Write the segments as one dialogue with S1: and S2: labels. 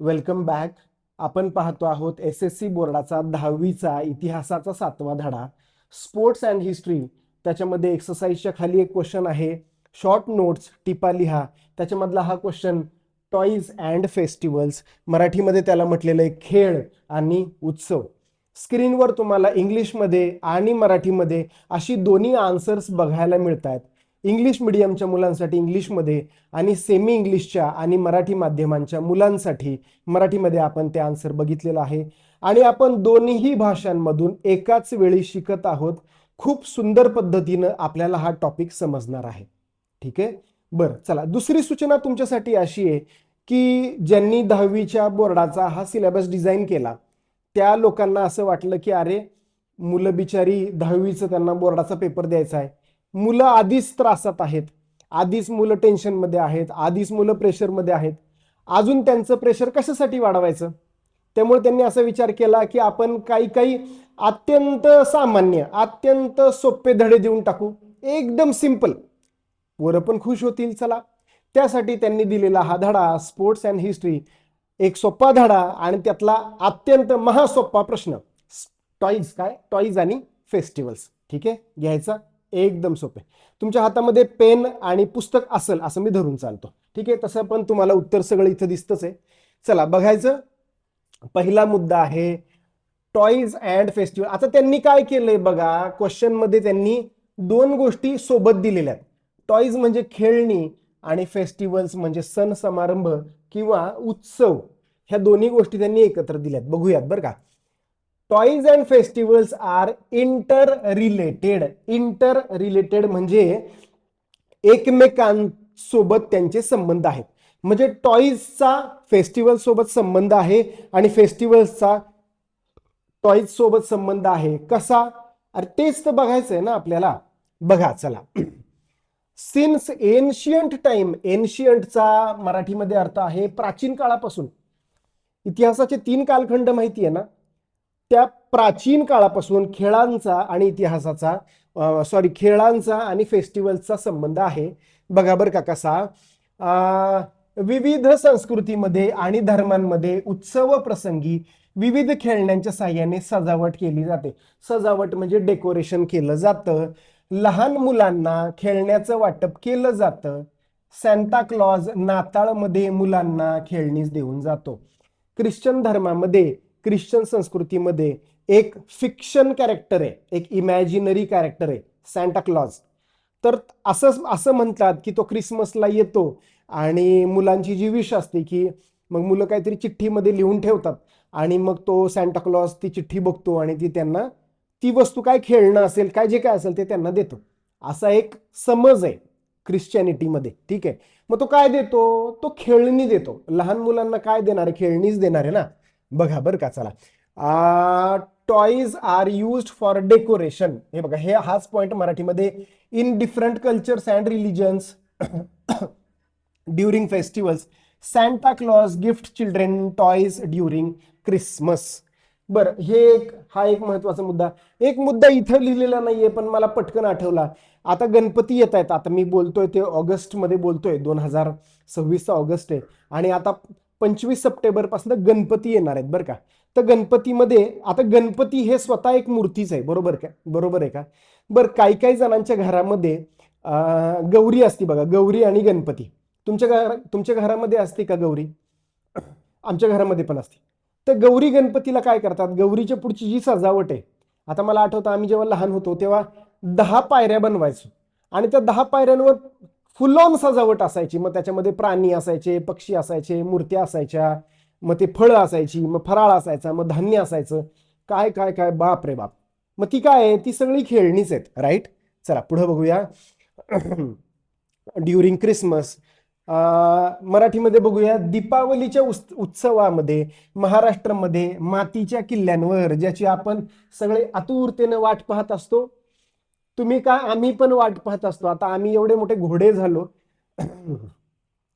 S1: Welcome back. आपण पाहतो आहोत SSC बोर्डाचा 10वीचा इतिहासाचा 7वा धडा स्पोर्ट्स अँड हिस्ट्री. त्याच्यामध्ये एक्सरसाइजच्या खाली एक क्वेश्चन आहे, शॉर्ट नोट्स टिपा लिहा. त्याच्यामधला हा क्वेश्चन टॉईज अँड फेस्टिवल्स, मराठीमध्ये त्याला म्हटलेलं आहे खेळ आणि उत्सव. स्क्रीनवर तुम्हाला इंग्लिशमध्ये आणि मराठीमध्ये अशी दोन्ही आन्सर्स बघायला मिळत आहेत. इंग्लिश मिडियमच्या मुलांसाठी इंग्लिशमध्ये आणि सेमी इंग्लिशच्या आणि मराठी माध्यमांच्या मुलांसाठी मराठीमध्ये आपण ते आन्सर बघितलेलं आहे. आणि आपण दोन्ही भाषांमधून एकाच वेळी शिकत आहोत. खूप सुंदर पद्धतीनं आपल्याला हा टॉपिक समजणार आहे. ठीक आहे, बरं चला. दुसरी सूचना तुमच्यासाठी अशी आहे की ज्यांनी 10वीच्या बोर्डाचा हा सिलेबस डिझाईन केला त्या लोकांना असं वाटलं की अरे मुलं बिचारी 10वीचं त्यांना बोर्डाचा पेपर द्यायचा आहे, मुलं आधीच त्रासात आहेत, आधीच मुलं टेन्शनमध्ये आहेत, आधीच मुलं प्रेशरमध्ये आहेत, अजून त्यांचं प्रेशर कशासाठी वाढवायचं. त्यामुळे त्यांनी असा विचार केला की आपण काही काही अत्यंत सामान्य अत्यंत सोपे धडे देऊन टाकू, एकदम सिंपल, पोरं पण खुश होतील. चला, त्यासाठी त्यांनी दिलेला हा धडा स्पोर्ट्स अँड हिस्ट्री एक सोपा धडा आणि त्यातला अत्यंत महासोपा प्रश्न, टॉईज काय, टॉईज आणि फेस्टिवल्स. ठीक आहे, घ्यायचा एकदम सोपे. तुमच्या हातामध्ये पेन आणि पुस्तक असेल असं मी धरून चालतो. ठीक आहे, तसं पण तुम्हाला उत्तर सगळं इथं दिसतंच आहे. चला बघायचं. पहिला मुद्दा आहे टॉईज अँड फेस्टिवल. आता त्यांनी काय केलंय बघा, क्वेश्चन मध्ये त्यांनी दोन गोष्टी सोबत दिलेल्या आहेत. टॉईज म्हणजे खेळणी आणि फेस्टिवल्स म्हणजे सण समारंभ किंवा उत्सव. ह्या दोन्ही गोष्टी त्यांनी एकत्र दिल्यात. बघूयात बरं का. Toys and festivals are inter related. Inter related म्हणजे एकमेकांसोबत त्यांचे संबंध आहेत. म्हणजे टॉईजचा फेस्टिवल सोबत संबंध आहे आणि फेस्टिवल्सचा टॉईज सोबत संबंध आहे. कसा? अरे तेच तर बघायचं आहे ना आपल्याला. बघा चला. सिन्स एन्शियंट टाइम, एन्शियंटचा मराठीमध्ये अर्थ आहे प्राचीन काळापासून. इतिहासाचे 3 कालखंड माहिती आहे ना, त्या प्राचीन काळापासून खेळांचा आणि इतिहासाचा खेळांचा आणि फेस्टिवल्सचा संबंध आहे. बघा बरं का कसा. विविध संस्कृतीमध्ये आणि धर्मांमध्ये उत्सव प्रसंगी विविध खेळण्यांच्या साह्याने सजावट केली जाते. सजावट म्हणजे डेकोरेशन केलं जातं. लहान मुलांना खेळण्याचं वाटप केलं जातं. सॅन्टा क्लॉज नाताळमध्ये मुलांना खेळणीच देऊन जातो. ख्रिश्चन धर्मामध्ये, ख्रिश्चन संस्कृतीमध्ये एक फिक्शन कॅरेक्टर आहे, एक इमॅजिनरी कॅरेक्टर आहे सॅन्टा क्लॉज. तर असं म्हणतात की तो क्रिसमसला येतो आणि मुलांची जी विश असते की मग मुलं काहीतरी चिठ्ठीमध्ये लिहून ठेवतात आणि मग तो सॅन्टा क्लॉज ती चिठ्ठी बघतो आणि ती त्यांना ती वस्तू काय खेळणं असेल काय जे काय असेल ते त्यांना देतो. असा एक समज आहे ख्रिश्चॅनिटीमध्ये. ठीक आहे, मग तो काय देतो? तो खेळणी देतो. लहान मुलांना काय देणार आहे? खेळणीच देणार आहे ना. बघा बरं का चला. Toys are used for decoration. हे बघा, हे हाच पॉइंट मराठीमध्ये. In different cultures and religions during festivals Santa Claus gift children toys during Christmas. बरं, हा एक महत्वाचा मुद्दा. एक मुद्दा इथं लिहिलेला नाहीये पण मला पटकन आठवला. आता गणपती येत आहेत. आता मी बोलतोय ते ऑगस्टमध्ये बोलतोय, 2026 ऑगस्ट आहे आणि आता 25 सप्टेंबर पासून गणपती येणार आहेत बरं का. तर गणपतीमध्ये आता गणपती हे स्वतः एक मूर्तीच आहे. बरोबर आहे का? बरं, काही जणांच्या घरामध्ये गौरी असते बघा, गौरी आणि गणपती. तुमच्या घरामध्ये असते का गौरी? आमच्या घरामध्ये पण असते. तर गौरी गणपतीला काय करतात, गौरीच्या पुढची जी सजावट आहे, आता मला आठवतं आम्ही जेव्हा लहान होतो तेव्हा 10 पायऱ्या बनवायचो आणि त्या 10 पायऱ्यांवर फुल ऑन सजावट असायची. मग त्याच्यामध्ये प्राणी असायचे, पक्षी असायचे, मूर्त्या असायच्या, मग ते फळं असायची, मग फराळ असायचा, मग धान्य असायचं, काय काय काय, बाप रे बाप. मग ती काय आहे? ती सगळी खेळणीच आहेत, राईट. चला पुढे बघूया. ड्युरिंग क्रिसमस, मराठीमध्ये बघूया. दीपावलीच्या उत्सवामध्ये महाराष्ट्रामध्ये मातीच्या किल्ल्यांवर, ज्याची आपण सगळे आतुरतेने वाट पाहत असतो. तुम्ही काय, आम्ही पण वाट पाहत असतो. आता आम्ही एवढे मोठे घोडे झालो,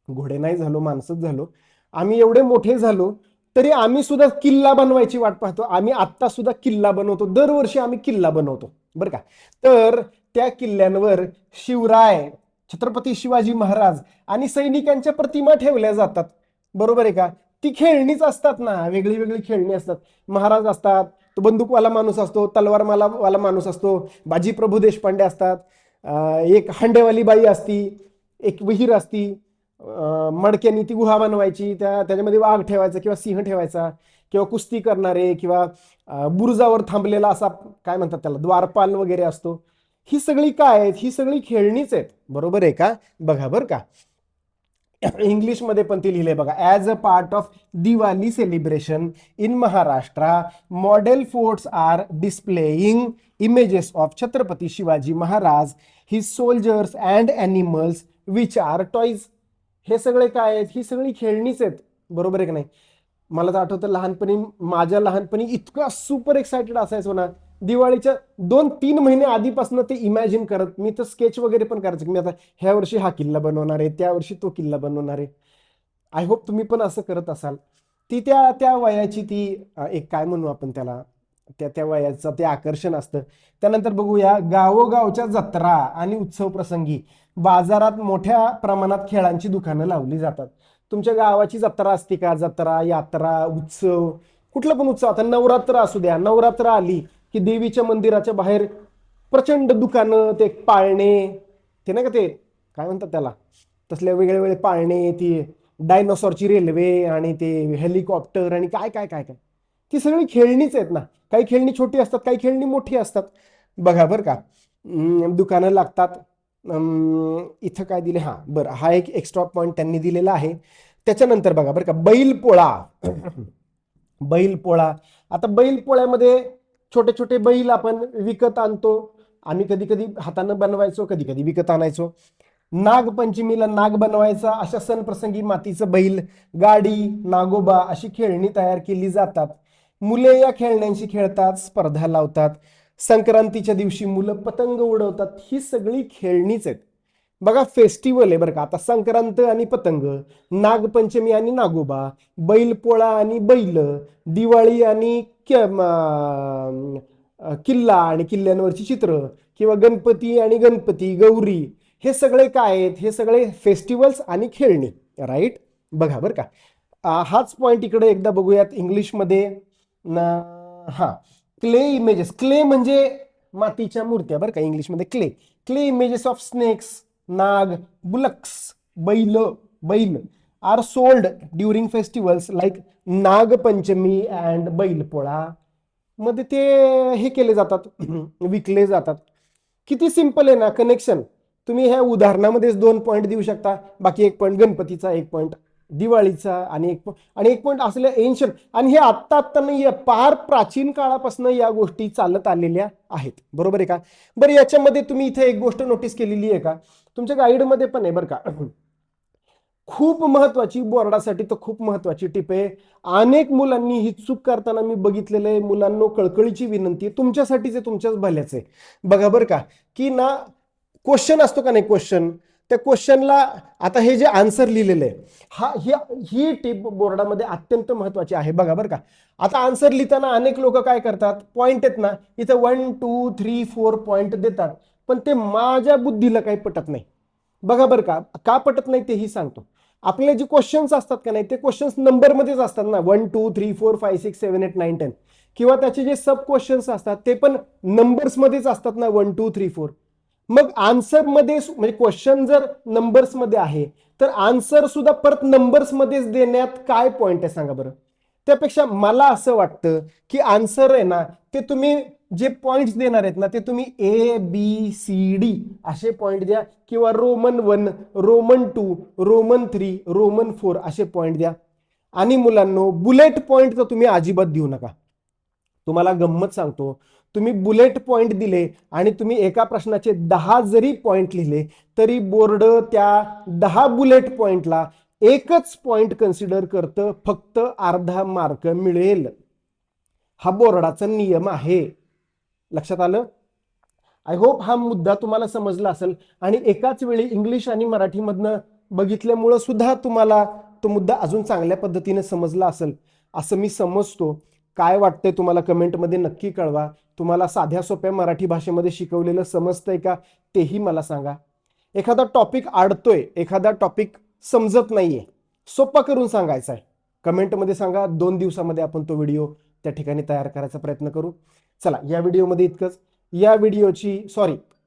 S1: घोडे नाही झालो, माणसंच झालो. आम्ही एवढे मोठे झालो तरी आम्ही सुद्धा किल्ला बनवायची वाट पाहतो. आम्ही आत्ता सुद्धा किल्ला बनवतो, दरवर्षी आम्ही किल्ला बनवतो बरं का. तर त्या किल्ल्यांवर शिवराय, छत्रपती शिवाजी महाराज आणि सैनिकांच्या प्रतिमा ठेवल्या जातात. बरोबर आहे का? ती खेळणीच असतात ना, वेगळी वेगळी खेळणी असतात. महाराज असतात, तो बंदूकवाला माणूस असतो, तलवार वाला माणूस असतो, बाजी प्रभू देशपांडे असतात, एक हंडेवाली बाई असती, एक विहीर असती, मडक्यानी ती गुहा बनवायची, त्याच्यामध्ये वाघ ठेवायचा किंवा सिंह ठेवायचा, किंवा कुस्ती करणारे, किंवा बुरुजावर थांबलेला असा काय म्हणतात त्याला द्वारपाल वगैरे असतो. ही सगळी काय आहेत? ही सगळी खेळणीच आहेत. बरोबर आहे का? बघा बरं का, इंग्लिशमध्ये पण ती लिहिले बघा, as a part of Diwali celebration in Maharashtra model forts are displaying images of Chhatrapati Shivaji Maharaj, his soldiers and animals which are toys. हे सगळे काय आहेत? ही सगळी खेळणीच आहेत. बरोबर आहे का नाही? मला तर आठवतं लहानपणी, माझ्या लहानपणी इतकं सुपर एक्सायटेड असायचो ना, दिवाळीच्या 2-3 महिने आधीपासून ते इमॅजिन करत मी तर स्केच वगैरे पण करायचं की मी आता ह्या वर्षी हा किल्ला बनवणार आहे, त्या वर्षी तो किल्ला बनवणार आहे. आय होप तुम्ही पण असं करत असाल. ती त्या त्या वयाची ती एक काय म्हणू आपण त्याला, त्या त्या वयाचं ते आकर्षण असतं. त्यानंतर बघूया, गावोगावच्या जत्रा आणि उत्सव प्रसंगी बाजारात मोठ्या प्रमाणात खेळांची दुकानं लावली जातात. तुमच्या गावाची जत्रा असते का? जत्रा, यात्रा, उत्सव, कुठला पण उत्सव, आता नवरात्र असू द्या, नवरात्र आली की देवीच्या मंदिराच्या बाहेर प्रचंड दुकानं, ते पाळणे, ते नाही का ते काय म्हणतात त्याला, तसले वेगळे वेगळे पाळणे, ती डायनोसॉरची रेल्वे आणि ते हेलिकॉप्टर आणि काय काय काय काय, ती सगळी खेळणीच आहेत ना. काही खेळणी छोटी असतात, काही खेळणी मोठी असतात. बघा बरं का, दुकानं लागतात. इथं काय दिले, हां बरं, हा एक एक्स्ट्रा पॉईंट त्यांनी दिलेला आहे. त्याच्यानंतर बघा बरं का, बैलपोळा. बैलपोळा, आता बैलपोळ्यामध्ये छोटे छोटे बैल आपण विकत आणतो. आम्ही कधी कधी हातानं बनवायचो, कधी कधी विकत आणायचो. नागपंचमीला नाग बनवायचा, अशा सण प्रसंगी मातीचं बैल, गाडी, नागोबा अशी खेळणी तयार केली जातात. मुले या खेळण्यांशी खेळतात, स्पर्धा लावतात. संक्रांतीच्या दिवशी मुलं पतंग उडवतात. ही सगळी खेळणीच आहेत. बघा, फेस्टिवल आहे बरं का. आता संक्रांत आणि पतंग, नागपंचमी आणि नागोबा, बैलपोळा आणि बैल, दिवाळी आणि किल्ला आणि किल्ल्यांवरची चित्र, किंवा गणपती आणि गणपती, गौरी, हे सगळे काय आहेत? हे सगळे फेस्टिवल्स आणि खेळणी, राईट. बघा बरं का, हाच पॉइंट इकडे एकदा बघूयात इंग्लिशमध्ये. हा, क्ले इमेजेस. क्ले म्हणजे मातीच्या मूर्त्या बरं का, इंग्लिशमध्ये clay. Clay images of snakes, नाग, बुलक्स, बैल are sold during festivals like Nagpanchami and Bailpola मध्ये ते हे केले जातात, विकले जातात. किती सिंपल आहे ना कनेक्शन. तुम्ही ह्या उदाहरणामध्येच 2 पॉईंट देऊ शकता, बाकी 1 पॉईंट गणपतीचा, 1 पॉईंट दिवाळीचा, आणि एक पॉईंट असलेल्या एन्शंट. आणि हे आत्ता नाही, फार प्राचीन काळापासून या गोष्टी चालत आलेल्या आहेत. बरोबर आहे का? बरं, याच्यामध्ये तुम्ही इथे एक गोष्ट नोटीस केलेली आहे का? तुमच्या गाईडमध्ये पण आहे बरं का. खूप महत्वाची, बोर्डासाठी तर खूप महत्वाची टिप आहे. अनेक मुलांनी ही चूक करताना मी बघितलेलं आहे. मुलांना कळकळीची विनंती आहे, तुमच्यासाठीच आहे, तुमच्याच भल्याच आहे. बघा बरं का, की ना क्वेश्चन असतो का नाही, क्वेश्चन, त्या क्वेश्चनला आता हे जे आन्सर लिहिलेलं आहे, ही टिप बोर्डामध्ये अत्यंत महत्वाची आहे. बघा बरं का, आता आन्सर लिहिताना अनेक लोक काय करतात, पॉईंट आहेत ना, इथं 1 2 3 4 पॉईंट देतात, पण ते माझ्या बुद्धीला काही पटत नाही. बघा बरं का पटत नाही तेही सांगतो. आपले जे क्वेश्चन्स असतात का नाही, ते क्वेश्चन्स नंबरमध्येच असतात ना, 1 2 3 4 5 6 7 8 9 10, किंवा त्याचे जे सब क्वेश्चन्स असतात ते पण नंबर्समध्येच असतात ना, 1 2 3 4. मग आन्सर मध्ये, म्हणजे क्वेश्चन जर नंबर्स मध्ये आहे, तर आन्सर सुद्धा परत नंबर्स मध्येच देण्यात काय पॉइंट आहे सांगा बरं. त्यापेक्षा मला असं वाटतं की आन्सर आहे ना, ते तुम्ही जे पॉइंट्स देणार आहेत ना, ते तुम्ही ABCD असे पॉइंट द्या, किंवा रोमन 1, रोमन 2, रोमन 3, रोमन 4 असे पॉइंट द्या. आणि मुलांनो, बुलेट पॉइंट तर तुम्ही अजिबात देऊ नका. तुम्हाला गंमत सांगतो, तुम्ही बुलेट पॉइंट दिले आणि तुम्ही एका प्रश्नाचे 10 जरी पॉइंट लिहिले, तरी बोर्ड त्या 10 बुलेट पॉइंटला एकच पॉइंट कन्सिडर करतं, फक्त अर्धा मार्क मिळेल. हा बोर्डाचा नियम आहे. लक्षात आलं? आय होप हा मुद्दा तुम्हाला समजला असेल, आणि एकाच वेळी इंग्लिश आणि मराठीमधनं बघितल्यामुळं सुद्धा तुम्हाला तो मुद्दा अजून चांगल्या पद्धतीने समजला असेल असं मी समजतो. काय वाटतंय तुम्हाला कमेंटमध्ये नक्की कळवा. तुम्हाला साध्या सोप्या मराठी भाषेमध्ये शिकवलेलं समजतंय का तेही मला सांगा. एखादा टॉपिक अडतोय, एखादा टॉपिक समजत नाहीये, सोपा करून सांगायचा आहे. कमेंटमध्ये सांगा, 2 दिवसामध्ये आपण तो व्हिडिओ त्या ठिकाणी तयार करायचा प्रयत्न करू. चला, या व्हिडिओमध्ये इतकंच.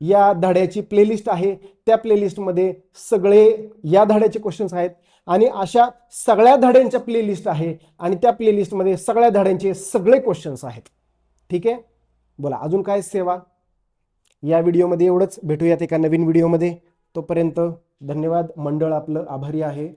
S1: या धड्याची प्लेलिस्ट आहे, त्या प्लेलिस्टमध्ये सगळे या धड्याचे क्वेश्चन्स आहेत आणि अशा सगळ्या धड्यांच्या प्लेलिस्ट आहे आणि त्या प्लेलिस्टमध्ये सगळ्या धड्यांचे सगळे क्वेश्चन्स आहेत. ठीक आहे, बोला अजून काय सेवा. या व्हिडिओमध्ये एवढंच. भेटूयात एका नवीन व्हिडिओमध्ये. तोपर्यंत धन्यवाद. मंडळ आपलं आभारी आहे.